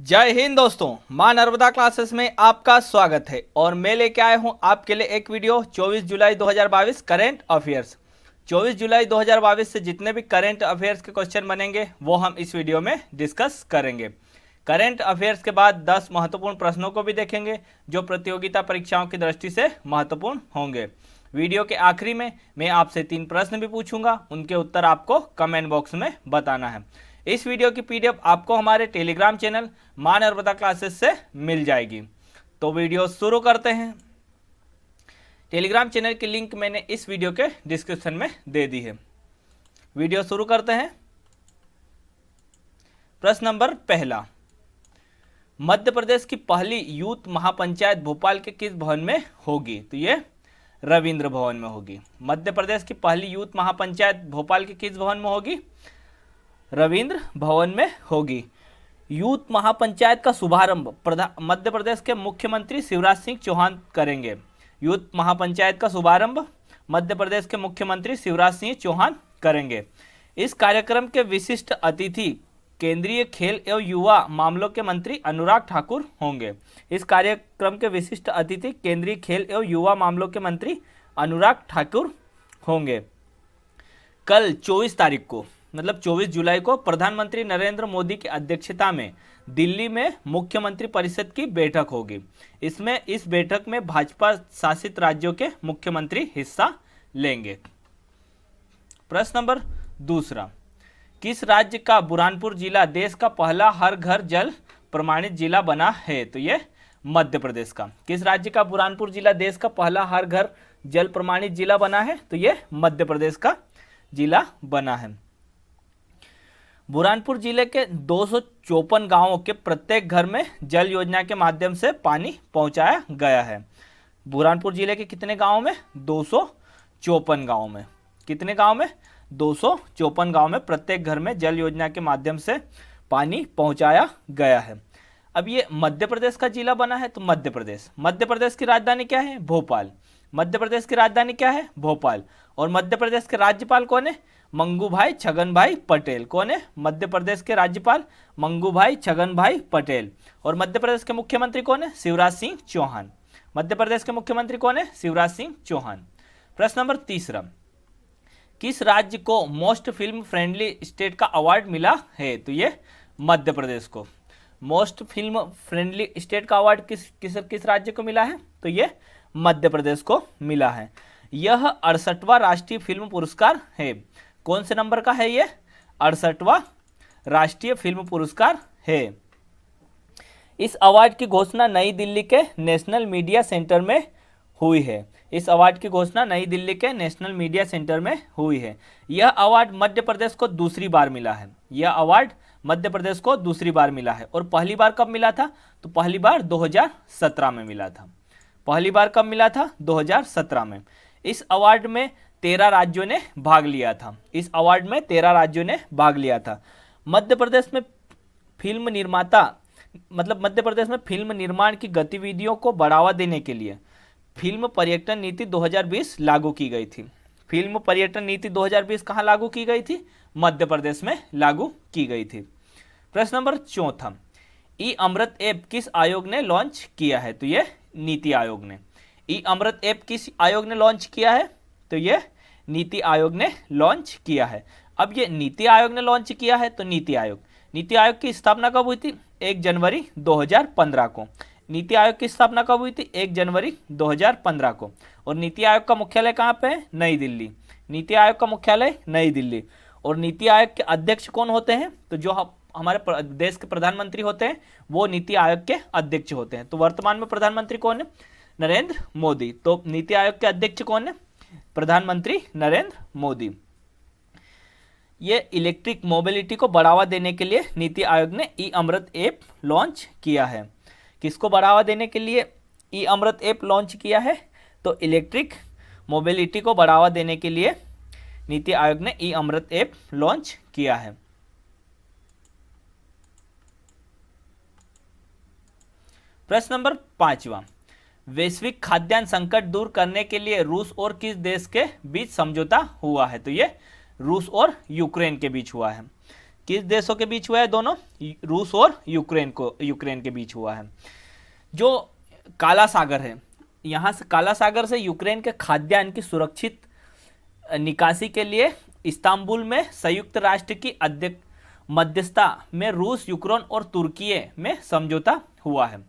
जय हिंद दोस्तों, मां नर्मदा क्लासेस में आपका स्वागत है और मैं लेके आया हूं आपके लिए एक वीडियो 24 जुलाई 2022 करंट अफेयर्स। 24 जुलाई 2022 से जितने भी करंट अफेयर्स के क्वेश्चन बनेंगे वो हम इस वीडियो में डिस्कस करेंगे। करंट अफेयर्स के बाद 10 महत्वपूर्ण प्रश्नों को भी देखेंगे जो प्रतियोगिता परीक्षाओं की दृष्टि से महत्वपूर्ण होंगे। वीडियो के आखिरी में मैं आपसे 3 प्रश्न भी पूछूंगा, उनके उत्तर आपको कमेंट बॉक्स में बताना है। इस वीडियो की पीडीएफ आपको हमारे टेलीग्राम चैनल मां नर्मदा क्लासेस से मिल जाएगी। तो वीडियो शुरू करते हैं। टेलीग्राम चैनल की लिंक मैंने इस वीडियो के डिस्क्रिप्शन में दे दी है। वीडियो शुरू करते हैं। प्रश्न नंबर पहला, मध्य प्रदेश की पहली यूथ महापंचायत भोपाल के किस भवन में होगी? तो ये रविंद्र भवन में होगी। मध्य प्रदेश की पहली यूथ महापंचायत भोपाल के किस भवन में होगी? रविंद्र भवन में होगी। यूथ महापंचायत का शुभारंभ मध्य प्रदेश के मुख्यमंत्री शिवराज सिंह चौहान करेंगे। यूथ महापंचायत का शुभारंभ मध्य प्रदेश के मुख्यमंत्री शिवराज सिंह चौहान करेंगे। इस कार्यक्रम के विशिष्ट अतिथि केंद्रीय खेल एवं युवा मामलों के मंत्री अनुराग ठाकुर होंगे। इस कार्यक्रम के विशिष्ट अतिथि केंद्रीय खेल एवं युवा मामलों के मंत्री अनुराग ठाकुर होंगे। कल 24 तारीख को मतलब 24 जुलाई को प्रधानमंत्री नरेंद्र मोदी की अध्यक्षता में दिल्ली में मुख्यमंत्री परिषद की बैठक होगी। इस बैठक में भाजपा शासित राज्यों के मुख्यमंत्री हिस्सा लेंगे। प्रश्न नंबर दूसरा, किस राज्य का बुरहानपुर जिला देश का पहला हर घर जल प्रमाणित जिला बना है? तो ये मध्य प्रदेश का। किस राज्य का बुरहानपुर जिला देश का पहला हर घर जल प्रमाणित जिला बना है? तो ये मध्य प्रदेश का जिला बना है। बुरहानपुर जिले के 254 गांवों के प्रत्येक घर में जल योजना के माध्यम से पानी पहुंचाया गया है। बुरहानपुर जिले के कितने गांवों में? 254 गांवों में। कितने गांव में? 254 गांव में प्रत्येक घर में जल योजना के माध्यम से पानी पहुंचाया गया है। अब ये मध्य प्रदेश का जिला बना है, तो मध्य प्रदेश की राजधानी क्या है? भोपाल। मध्य प्रदेश की राजधानी क्या है? भोपाल। और मध्य प्रदेश के राज्यपाल कौन है? मंगूभाई छगनभाई पटेल। कौन है मध्य प्रदेश के राज्यपाल? मंगूभाई छगनभाई पटेल। और मध्य प्रदेश के मुख्यमंत्री कौन है? शिवराज सिंह चौहान। मध्य प्रदेश के मुख्यमंत्री कौन है? शिवराज सिंह चौहान। प्रश्न नंबर तीसरा, किस राज्य को मोस्ट फिल्म फ्रेंडली स्टेट का अवार्ड मिला है? तो ये मध्य प्रदेश को। मोस्ट फिल्म फ्रेंडली स्टेट का अवार्ड किस राज्य को मिला है? तो ये मध्य प्रदेश को मिला है। यह 68वां राष्ट्रीय फिल्म पुरस्कार है। कौन से नंबर का है ये? 68वां राष्ट्रीय फिल्म पुरस्कार है। इस अवार्ड की घोषणा नई दिल्ली के नेशनल मीडिया सेंटर में हुई है। इस अवार्ड की घोषणा नई दिल्ली के नेशनल मीडिया सेंटर में हुई है। यह अवार्ड मध्य प्रदेश को दूसरी बार मिला है। यह अवार्ड मध्य प्रदेश को दूसरी बार मिला है। और पहली बार कब मिला था? तो पहली बार 2017 में मिला था। पहली बार कब मिला था? 2017 में। इस अवार्ड में 13 राज्यों ने भाग लिया था। इस अवार्ड में 13 राज्यों ने भाग लिया था। मध्य प्रदेश में फिल्म निर्माण की गतिविधियों को बढ़ावा देने के लिए फिल्म पर्यटन नीति 2020 लागू की गई थी। फिल्म पर्यटन नीति 2020 कहाँ लागू की गई थी? मध्य प्रदेश में लागू की गई थी। प्रश्न नंबर चौथा, ई अमृत ऐप किस आयोग ने लॉन्च किया है? तो ये नीति आयोग ने। ई अमृत ऐप किस आयोग ने लॉन्च किया है? तो ये नीति आयोग ने लॉन्च किया है। अब ये नीति आयोग ने लॉन्च किया है, तो नीति आयोग की स्थापना कब हुई थी? 1 जनवरी 2015 को। नीति आयोग की स्थापना कब हुई थी? 1 जनवरी 2015 को। और नीति आयोग का मुख्यालय कहाँ पे है? नई दिल्ली। नीति आयोग का मुख्यालय नई दिल्ली। और नीति आयोग के अध्यक्ष कौन होते हैं? तो जो हमारे देश के प्रधानमंत्री होते हैं वो नीति आयोग के अध्यक्ष होते हैं। तो वर्तमान में प्रधानमंत्री कौन है? नरेंद्र मोदी। तो नीति आयोग के अध्यक्ष कौन है? प्रधानमंत्री नरेंद्र मोदी। ये इलेक्ट्रिक मोबिलिटी को बढ़ावा देने के लिए नीति आयोग ने ई अमृत ऐप लॉन्च किया है। किसको बढ़ावा देने के लिए ई अमृत ऐप लॉन्च किया है? तो इलेक्ट्रिक मोबिलिटी को बढ़ावा देने के लिए नीति आयोग ने ई अमृत ऐप लॉन्च किया है। प्रश्न नंबर 5वां, वैश्विक खाद्यान्न संकट दूर करने के लिए रूस और किस देश के बीच समझौता हुआ है? तो ये रूस और यूक्रेन के बीच हुआ है। किस देशों के बीच हुआ है दोनों? रूस और यूक्रेन के बीच हुआ है। जो काला सागर है, यहाँ से काला सागर से यूक्रेन के खाद्यान्न की सुरक्षित निकासी के लिए इस्तांबुल में संयुक्त राष्ट्र की मध्यस्थता में रूस, यूक्रेन और तुर्की में समझौता हुआ है।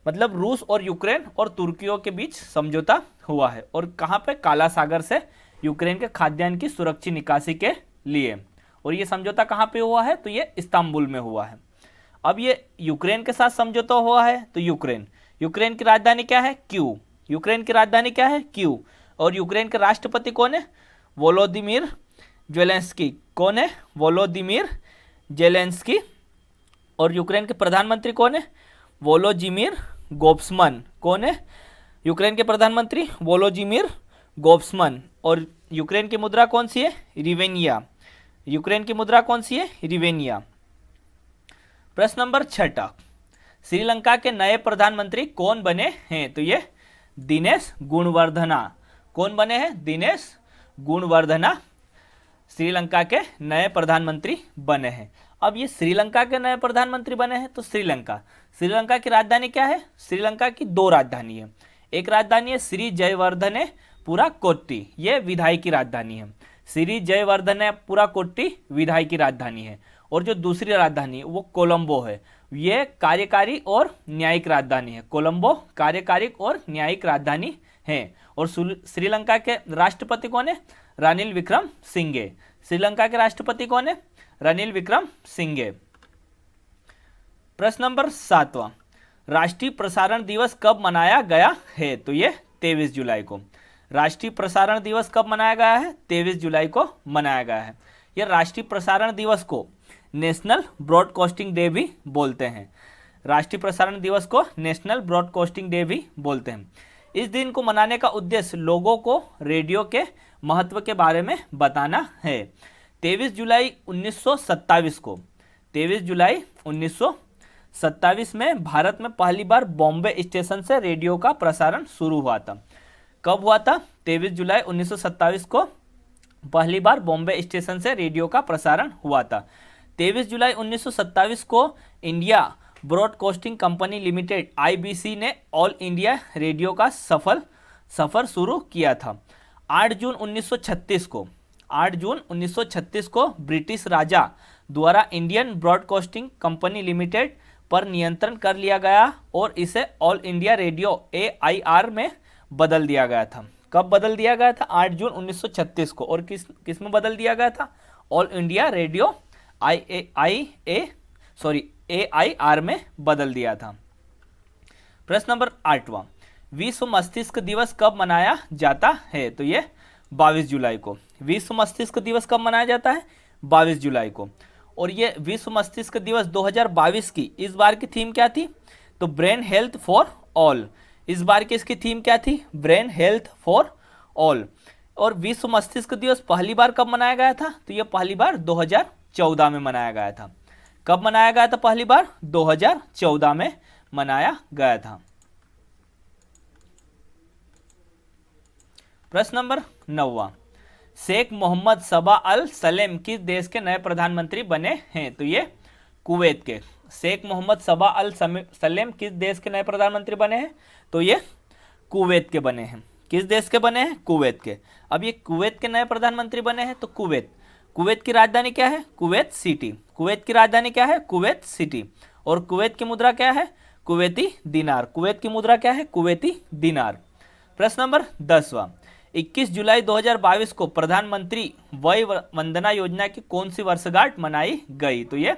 मतलब रूस और यूक्रेन और तुर्कियों के बीच समझौता हुआ है। और कहाँ पे? काला सागर से यूक्रेन के खाद्यान्न की सुरक्षित निकासी के लिए। और ये समझौता कहाँ पे हुआ है? तो ये इस्तांबुल में हुआ है। अब ये यूक्रेन के साथ समझौता हुआ है, तो यूक्रेन की राजधानी क्या है? क्यू। यूक्रेन की राजधानी क्या है? क्यू। और यूक्रेन के राष्ट्रपति कौन है? Volodymyr Zelensky. कौन है? Volodymyr Zelensky. और यूक्रेन के प्रधानमंत्री कौन है? वोलोजिमीर गोब्समन। कौन है यूक्रेन के प्रधानमंत्री? वोलोजिमीर गोब्समन। और यूक्रेन की मुद्रा कौन सी है? रिवेनिया। यूक्रेन की मुद्रा कौन सी है? रिवेनिया। प्रश्न नंबर 6, श्रीलंका के नए प्रधानमंत्री कौन बने हैं? तो ये दिनेश गुणवर्धना। कौन बने हैं? दिनेश गुणवर्धना श्रीलंका के नए प्रधानमंत्री बने हैं। अब ये श्रीलंका के नए प्रधानमंत्री बने हैं, तो श्रीलंका की राजधानी क्या है? श्रीलंका की 2 राजधानी है। एक राजधानी है श्री जयवर्धनेपुरा कोट्टी, ये विधायी की राजधानी है। श्री जयवर्धनेपुरा कोट्टी विधायी की राजधानी है। और जो दूसरी राजधानी वो कोलंबो है, ये कार्यकारी और न्यायिक राजधानी है। कोलंबो कार्यकारी और न्यायिक राजधानी है। और श्रीलंका के राष्ट्रपति कौन है? रानिल विक्रमसिंघे। श्रीलंका के राष्ट्रपति कौन है? रानिल विक्रमसिंघे। प्रश्न नंबर 7, राष्ट्रीय प्रसारण दिवस कब मनाया गया है? तो ये 23 जुलाई को। राष्ट्रीय प्रसारण दिवस कब मनाया गया है? 23 जुलाई को मनाया गया है। यह राष्ट्रीय प्रसारण दिवस को नेशनल ब्रॉडकास्टिंग डे भी बोलते हैं। राष्ट्रीय प्रसारण दिवस को नेशनल ब्रॉडकास्टिंग डे भी बोलते हैं। इस दिन को मनाने का उद्देश्य लोगों को रेडियो के महत्व के बारे में बताना है। 23 जुलाई 1927 को 23 जुलाई 1927 में भारत में पहली बार बॉम्बे स्टेशन से रेडियो का प्रसारण शुरू हुआ था। कब हुआ था? 23 जुलाई 1927 को पहली बार बॉम्बे स्टेशन से रेडियो का प्रसारण हुआ था। 23 जुलाई 1927 को India broadcasting company limited IBC ने ऑल इंडिया रेडियो का सफर शुरू किया था। 8 जून 1936 को ब्रिटिश राजा द्वारा इंडियन ब्रॉडकास्टिंग कंपनी लिमिटेड पर नियंत्रण कर लिया गया और इसे ऑल इंडिया रेडियो AIR में बदल दिया गया था। कब बदल दिया गया था? 8 जून 1936 को। और किस में बदल दिया गया था? ऑल इंडिया रेडियो AIR में बदल दिया था। प्रश्न नंबर 8, विश्व मस्तिष्क दिवस कब मनाया जाता है? तो ये 22 जुलाई को। विश्व मस्तिष्क दिवस कब मनाया जाता है? 22 जुलाई को। और ये विश्व मस्तिष्क दिवस 2022 की इस बार की थीम क्या थी? तो ब्रेन हेल्थ फॉर ऑल। इस बार की इसकी थीम क्या थी? Brain health for all. और विश्व मस्तिष्क दिवस पहली बार कब मनाया गया था? तो ये पहली बार 2014 में मनाया गया था। कब मनाया गया था पहली बार? 2014 में मनाया गया था। प्रश्न नंबर 9, शेख मोहम्मद सबा अल सलेम किस देश के नए प्रधानमंत्री बने हैं? तो ये कुवैत के। शेख मोहम्मद सबा अल सलेम किस देश के नए प्रधानमंत्री बने हैं? तो ये कुवैत के बने हैं। किस देश के बने हैं? कुवैत के। अब ये कुवैत के नए प्रधानमंत्री बने हैं, तो कुवैत की राजधानी क्या है? Kuwait city. कुवैत की राजधानी क्या है? Kuwait city. और कुवैत की मुद्रा क्या है? कुवैती दिनार। कुवैत की मुद्रा क्या है? कुवैती दिनार। प्रश्न नंबर 10, 21 जुलाई 2022 को प्रधानमंत्री वय वंदना योजना की कौन सी वर्षगांठ मनाई गई? तो ये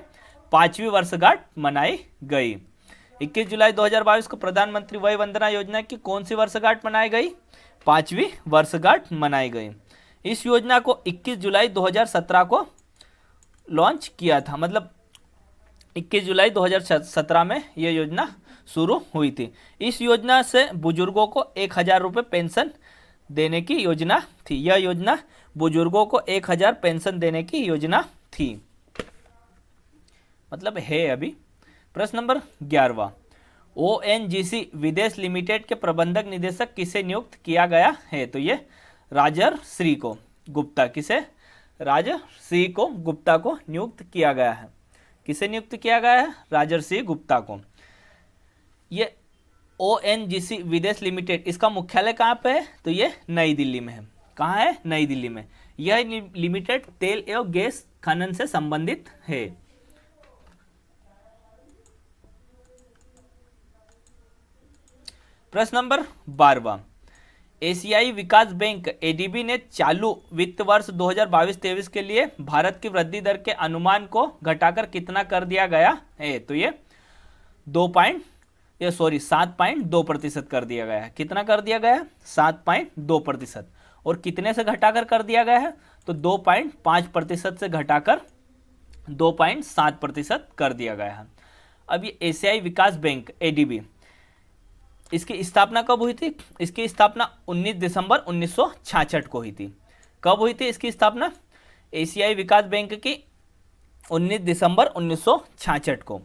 5वीं वर्षगांठ मनाई गई। 21 जुलाई 2022 को प्रधानमंत्री वय वंदना योजना की कौन सी वर्षगांठ मनाई गई? 5वीं वर्षगांठ मनाई गई। इस योजना को 21 जुलाई 2017 को लॉन्च किया था। मतलब 21 जुलाई 2017 में यह योजना शुरू हुई थी। इस योजना से बुजुर्गों को 1000 रुपये पेंशन देने की योजना थी। यह योजना बुजुर्गों को 1000 पेंशन देने की योजना थी। मतलब है अभी। प्रश्न नंबर 11, ONGC विदेश लिमिटेड के प्रबंधक निदेशक किसे नियुक्त किया गया है? तो ये राजर श्री को गुप्ता। किसे? राजर्षि को गुप्ता को नियुक्त किया गया है। किसे नियुक्त किया गया है? राजर्षि गुप्ता को। ये ONGC विदेश लिमिटेड, इसका मुख्यालय कहाँ पे है? तो ये नई दिल्ली में है। कहाँ है? नई दिल्ली में। यह लिमिटेड तेल एवं गैस खनन से संबंधित है। प्रश्न नंबर 12, एशियाई विकास बैंक ADB ने चालू वित्त वर्ष 2022-23 के लिए भारत की वृद्धि दर के अनुमान को घटाकर कितना कर दिया गया है? तो ये 7.2% कर दिया गया है। कितना कर दिया गया है? 7.2%। और कितने से घटाकर कर दिया गया है? तो 2.5% से घटाकर 2.7% कर दिया गया है। अब ये एशियाई विकास बैंक ADB, इसकी स्थापना कब हुई थी? इसकी स्थापना 19 दिसंबर 1966 को हुई थी। कब हुई थी इसकी स्थापना? एशियाई विकास बैंक की 19 दिसंबर 1966 को।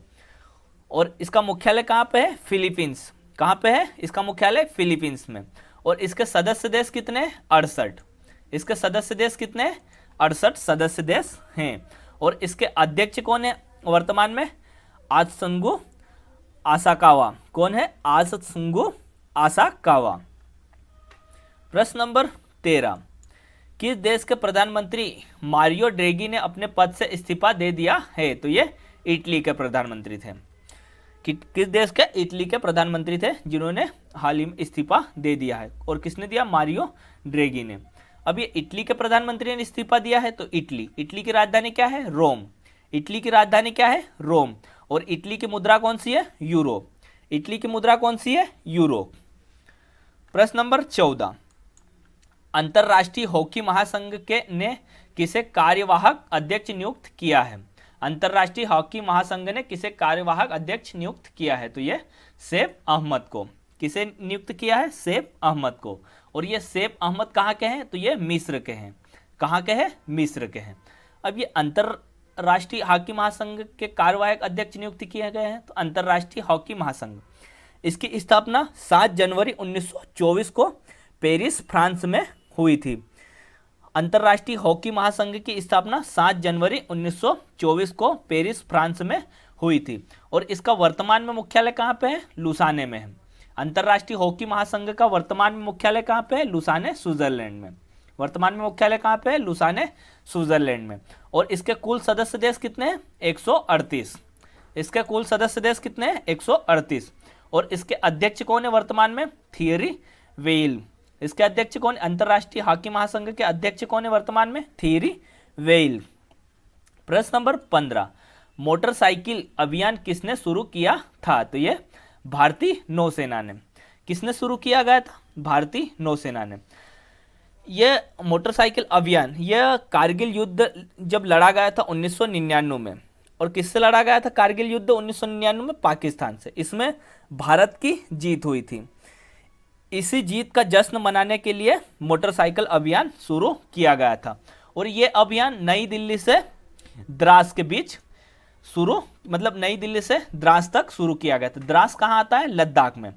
और इसका मुख्यालय कहाँ पे है? फिलीपींस। कहाँ पे है इसका मुख्यालय? फिलीपींस में। और इसके सदस्य देश कितने हैं? 68। इसके सदस्य देश कितने हैं? 68 सदस्य देश हैं। और इसके अध्यक्ष कौन है वर्तमान में? आत्सुंगु आसाकावा। कौन है? आत्सुंगु आसाकावा। प्रश्न नंबर 13, किस देश के प्रधानमंत्री मारियो ड्रेगी ने अपने पद से इस्तीफा दे दिया है? तो ये इटली के प्रधानमंत्री थे। किस देश के? इटली के प्रधानमंत्री थे जिन्होंने हाल ही में इस्तीफा दे दिया है। और किसने दिया? मारियो ड्रेगी ने। अब ये इटली के प्रधानमंत्री ने इस्तीफा दिया है, तो इटली की राजधानी क्या है? रोम। इटली की राजधानी क्या है? रोम। और इटली की मुद्रा कौन सी है? यूरो। इटली की मुद्रा कौन सी है? यूरो। प्रश्न नंबर 14, अंतरराष्ट्रीय हॉकी महासंघ ने किसे कार्यवाहक अध्यक्ष नियुक्त किया है? अंतरराष्ट्रीय हॉकी महासंघ ने किसे कार्यवाहक अध्यक्ष नियुक्त किया है? तो ये सैफ अहमद को। किसे नियुक्त किया है? सैफ अहमद को। और ये सैफ अहमद कहाँ के हैं? तो ये मिस्र के हैं। कहाँ के हैं? मिस्र के हैं। अब ये अंतरराष्ट्रीय हॉकी महासंघ के कार्यवाहक अध्यक्ष नियुक्त किए गए हैं। तो अंतरराष्ट्रीय हॉकी महासंघ, इसकी स्थापना 7 जनवरी 1924 को पेरिस फ्रांस में हुई थी। अंतरराष्ट्रीय हॉकी महासंघ की स्थापना 7 जनवरी 1924 को पेरिस फ्रांस में हुई थी। और इसका वर्तमान में मुख्यालय कहाँ पे है? लुसाने में है। अंतरराष्ट्रीय हॉकी महासंघ का वर्तमान में मुख्यालय कहाँ पे है? लुसाने, स्विट्जरलैंड में। वर्तमान में मुख्यालय कहाँ पे है? लुसाने, स्विट्जरलैंड में। और इसके कुल सदस्य देश कितने हैं? 138। इसके कुल सदस्य देश कितने हैं? 138। और इसके अध्यक्ष कौन है वर्तमान में? Theory Weil. इसके अध्यक्ष कौन? अंतरराष्ट्रीय हॉकी महासंघ के अध्यक्ष कौन है वर्तमान में? Theory Weil. प्रश्न नंबर 15, मोटरसाइकिल अभियान किसने शुरू किया था? तो ये भारतीय नौसेना ने। किसने शुरू किया गया था? भारतीय नौसेना ने। यह मोटरसाइकिल अभियान, यह कारगिल युद्ध जब लड़ा गया था 1999 में। और किससे लड़ा गया था कारगिल युद्ध 1999 में? पाकिस्तान से। इसमें भारत की जीत हुई थी। इसी जीत का जश्न मनाने के लिए मोटरसाइकिल अभियान शुरू किया गया था। और ये अभियान नई दिल्ली से द्रास के बीच नई दिल्ली से द्रास तक शुरू किया गया था। द्रास कहाँ आता है? लद्दाख में।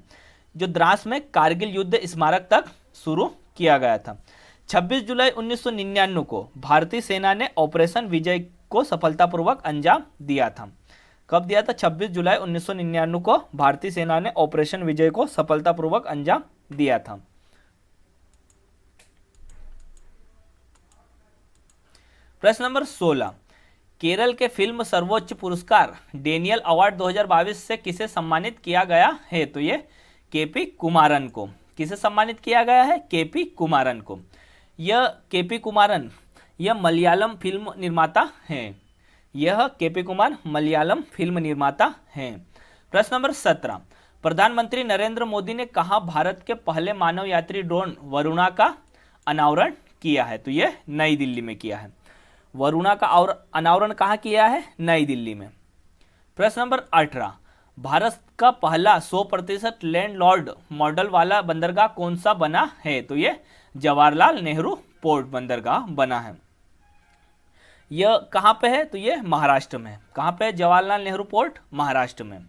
जो द्रास में कारगिल युद्ध स्मारक तक शुरू किया गया था। 26 जुलाई 1999 को भारतीय सेना ने ऑपरेशन विजय को सफलतापूर्वक अंजाम दिया था। कब दिया था? 26 जुलाई 1999 को भारतीय सेना ने ऑपरेशन विजय को सफलतापूर्वक अंजाम दिया था। प्रश्न नंबर 16, केरल के फिल्म सर्वोच्च पुरस्कार डेनियल अवार्ड 2022 से किसे सम्मानित किया गया है? तो ये केपी कुमारन को। किसे सम्मानित किया गया है? केपी कुमारन को। यह केपी कुमारन यह मलयालम फिल्म निर्माता हैं। यह केपी कुमार मलयालम फिल्म निर्माता हैं। प्रश्न नंबर 17, प्रधानमंत्री नरेंद्र मोदी ने कहाँ भारत के पहले मानव यात्री ड्रोन वरुणा का अनावरण किया है? तो यह नई दिल्ली में किया है। वरुणा का अनावरण कहाँ किया है? नई दिल्ली में। प्रश्न नंबर 18, भारत का पहला 100% लैंडलॉर्ड मॉडल वाला बंदरगाह कौन सा बना है? तो यह जवाहरलाल नेहरू पोर्ट बंदरगाह बना है। यह कहाँ पे है? तो यह महाराष्ट्र में। कहाँ पे है जवाहरलाल नेहरू पोर्ट? महाराष्ट्र में।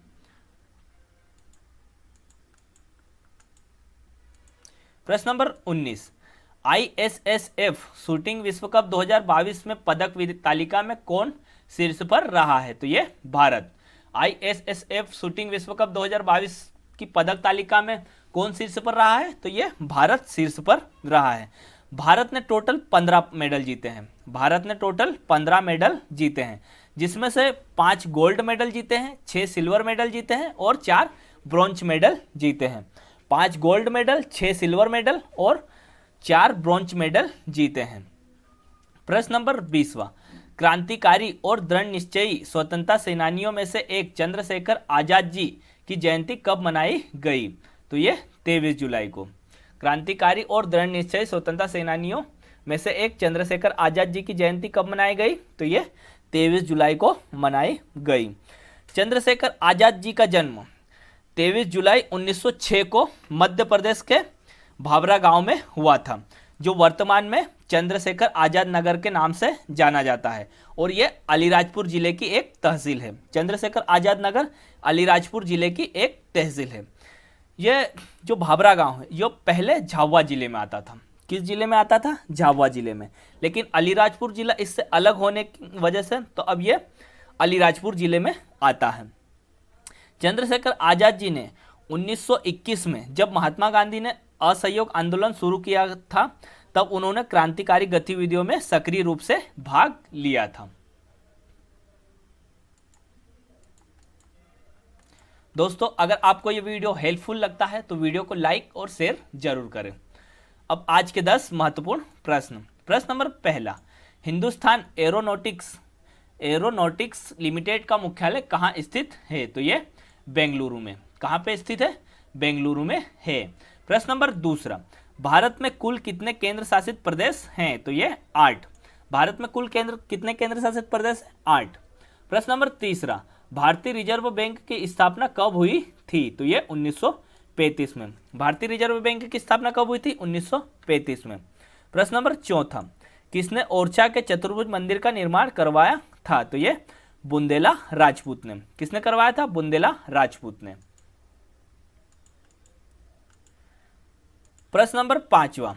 प्रश्न नंबर 19, ISSF शूटिंग विश्व कप 2022 में पदक तालिका में कौन शीर्ष पर रहा है? तो ये भारत। ISSF शूटिंग विश्व कप 2022 की पदक तालिका में कौन शीर्ष पर रहा है? तो ये भारत शीर्ष पर रहा है। भारत ने टोटल 15 मेडल जीते हैं। भारत ने टोटल 15 मेडल जीते हैं, जिसमें से 5 गोल्ड मेडल जीते हैं, 6 सिल्वर मेडल जीते हैं और 4 ब्रॉन्ज मेडल जीते हैं। 5 गोल्ड मेडल, 6 सिल्वर मेडल और 4 ब्रॉन्ज मेडल जीते हैं। प्रश्न नंबर 20वां, क्रांतिकारी और दृढ़ निश्चयी स्वतंत्रता सेनानियों में से एक चंद्रशेखर आजाद जी की जयंती कब मनाई गई? तो ये 23 जुलाई को। क्रांतिकारी और दृढ़ निश्चयी स्वतंत्रता सेनानियों में से एक चंद्रशेखर आजाद जी की जयंती कब मनाई गई? तो ये 23 जुलाई को मनाई गई। चंद्रशेखर आजाद जी का जन्म 23 जुलाई 1906 को मध्य प्रदेश के भाभरा गांव में हुआ था, जो वर्तमान में चंद्रशेखर आजाद नगर के नाम से जाना जाता है, और यह अलीराजपुर जिले की एक तहसील है। चंद्रशेखर आजाद नगर अलीराजपुर जिले की एक तहसील है। यह जो भाभरा गांव है, यह पहले झाबुआ जिले में आता था। किस जिले में आता था? झाबुआ जिले में। लेकिन अलीराजपुर जिला इससे अलग होने की वजह से तो अब यह अलीराजपुर जिले में आता है। चंद्रशेखर आजाद जी ने 1921 में जब महात्मा गांधी ने असहयोग आंदोलन शुरू किया था, तब उन्होंने क्रांतिकारी गतिविधियों में सक्रिय रूप से भाग लिया था। दोस्तों, अगर आपको यह वीडियो हेल्पफुल लगता है तो वीडियो को लाइक और शेयर जरूर करें। अब आज के 10 महत्वपूर्ण प्रश्न। प्रश्न नंबर 1, हिंदुस्तान एरोनॉटिक्स लिमिटेड का मुख्यालय कहाँ स्थित है? तो ये बेंगलुरु में। कहाँ पे स्थित है? बेंगलुरु में है। प्रश्न नंबर 2, भारत में कुल कितने केंद्र शासित प्रदेश हैं? तो ये 8। भारत में कुल कितने केंद्र शासित प्रदेश हैं? 8। प्रश्न नंबर 3, भारतीय रिजर्व बैंक की स्थापना कब हुई थी? तो ये 1935 में। भारतीय रिजर्व बैंक की स्थापना कब हुई थी? 1935 में। प्रश्न नंबर 4, किसने ओरछा के चतुर्भुज मंदिर का निर्माण करवाया था? तो ये बुंदेला राजपूत ने। किसने करवाया था? बुंदेला राजपूत ने। प्रश्न नंबर 5,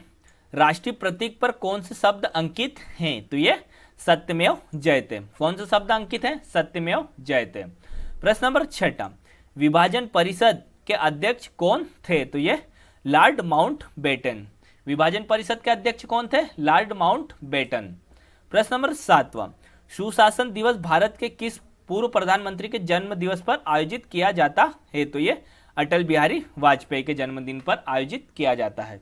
राष्ट्रीय प्रतीक पर कौन से शब्द अंकित हैं? तो ये सत्यमेव जयते। कौन से शब्द अंकित हैं? सत्यमेव जयते। प्रश्न नंबर 6, विभाजन परिषद के अध्यक्ष कौन थे? तो ये लॉर्ड माउंटबेटन। विभाजन परिषद के अध्यक्ष कौन थे? Lord Mountbatten. प्रश्न नंबर 7, सुशासन दिवस भारत के किस पूर्व प्रधानमंत्री के जन्म दिवस पर आयोजित किया जाता है? तो ये अटल बिहारी वाजपेयी के जन्मदिन पर आयोजित किया जाता है।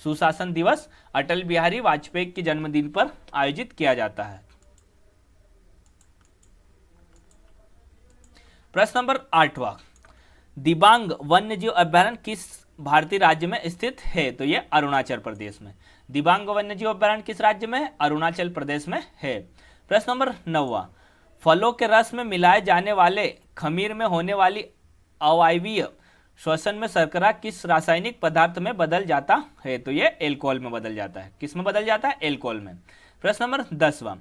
सुशासन दिवस अटल बिहारी वाजपेयी के जन्मदिन पर आयोजित किया जाता है। प्रश्न नंबर 8, दिबांग वन्यजीव अभयारण्य किस भारतीय राज्य में स्थित है? तो यह अरुणाचल प्रदेश में। दिबांग वन्यजीव अभयारण्य किस राज्य में है? अरुणाचल प्रदेश में है। प्रश्न नंबर 9, फलों के रस में मिलाए जाने वाले खमीर में होने वाली अवायवीय श्वसन में शर्करा किस रासायनिक पदार्थ में बदल जाता है? तो यह एल्कोहल में बदल जाता है। किस में बदल जाता है? एल्कोहल में। प्रश्न नंबर 10,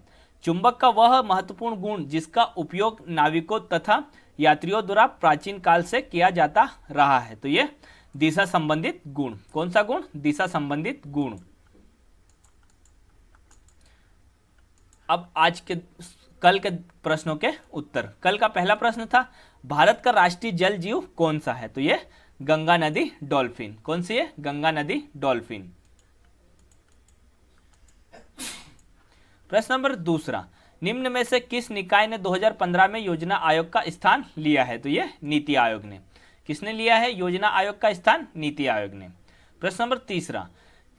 चुंबक का वह महत्वपूर्ण गुण जिसका उपयोग नाविकों तथा यात्रियों द्वारा प्राचीन काल से किया जाता रहा है? तो यह दिशा संबंधित गुण। कौन सा गुण? दिशा संबंधित गुण। अब कल के प्रश्नों के उत्तर। कल का पहला प्रश्न था, भारत का राष्ट्रीय जल जीव कौन सा है? तो यह गंगा नदी डॉल्फिन। कौन सी है? गंगा नदी डॉल्फिन। प्रश्न नंबर 2, निम्न में से किस निकाय ने 2015 में योजना आयोग का स्थान लिया है? तो यह नीति आयोग ने। किसने लिया है योजना आयोग का स्थान? नीति आयोग ने। प्रश्न नंबर 3,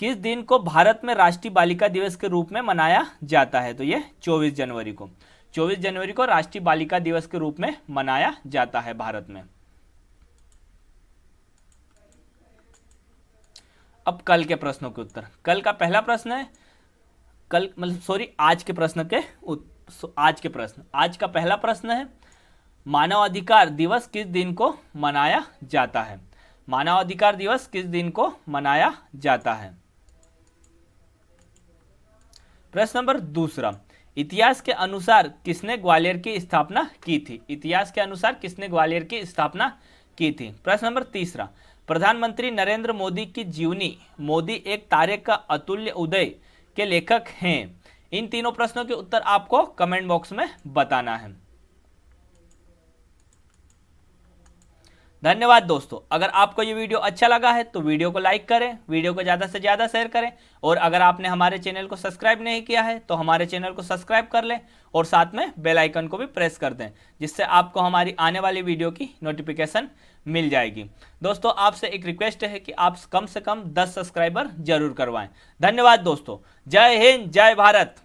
किस दिन को भारत में राष्ट्रीय बालिका दिवस के रूप में मनाया जाता है? तो यह 24 जनवरी को। 24 जनवरी को राष्ट्रीय बालिका दिवस के रूप में मनाया जाता है भारत में। अब कल के प्रश्नों के उत्तर। कल का पहला प्रश्न है, आज का पहला प्रश्न है, मानवाधिकार दिवस किस दिन को मनाया जाता है? मानवाधिकार दिवस किस दिन को मनाया जाता है? प्रश्न नंबर 2, इतिहास के अनुसार किसने ग्वालियर की स्थापना की थी? इतिहास के अनुसार किसने ग्वालियर की स्थापना की थी? प्रश्न नंबर 3, प्रधानमंत्री नरेंद्र मोदी की जीवनी मोदी एक तारे का अतुल्य उदय के लेखक हैं? इन तीनों प्रश्नों के उत्तर आपको कमेंट बॉक्स में बताना है। धन्यवाद दोस्तों। अगर आपको ये वीडियो अच्छा लगा है तो वीडियो को लाइक करें, वीडियो को ज़्यादा से ज़्यादा शेयर करें, और अगर आपने हमारे चैनल को सब्सक्राइब नहीं किया है तो हमारे चैनल को सब्सक्राइब कर लें और साथ में बेल आइकन को भी प्रेस कर दें, जिससे आपको हमारी आने वाली वीडियो की नोटिफिकेशन मिल जाएगी। दोस्तों, आपसे एक रिक्वेस्ट है कि आप कम से कम 10 सब्सक्राइबर जरूर करवाएं। धन्यवाद दोस्तों। जय हिंद, जय भारत।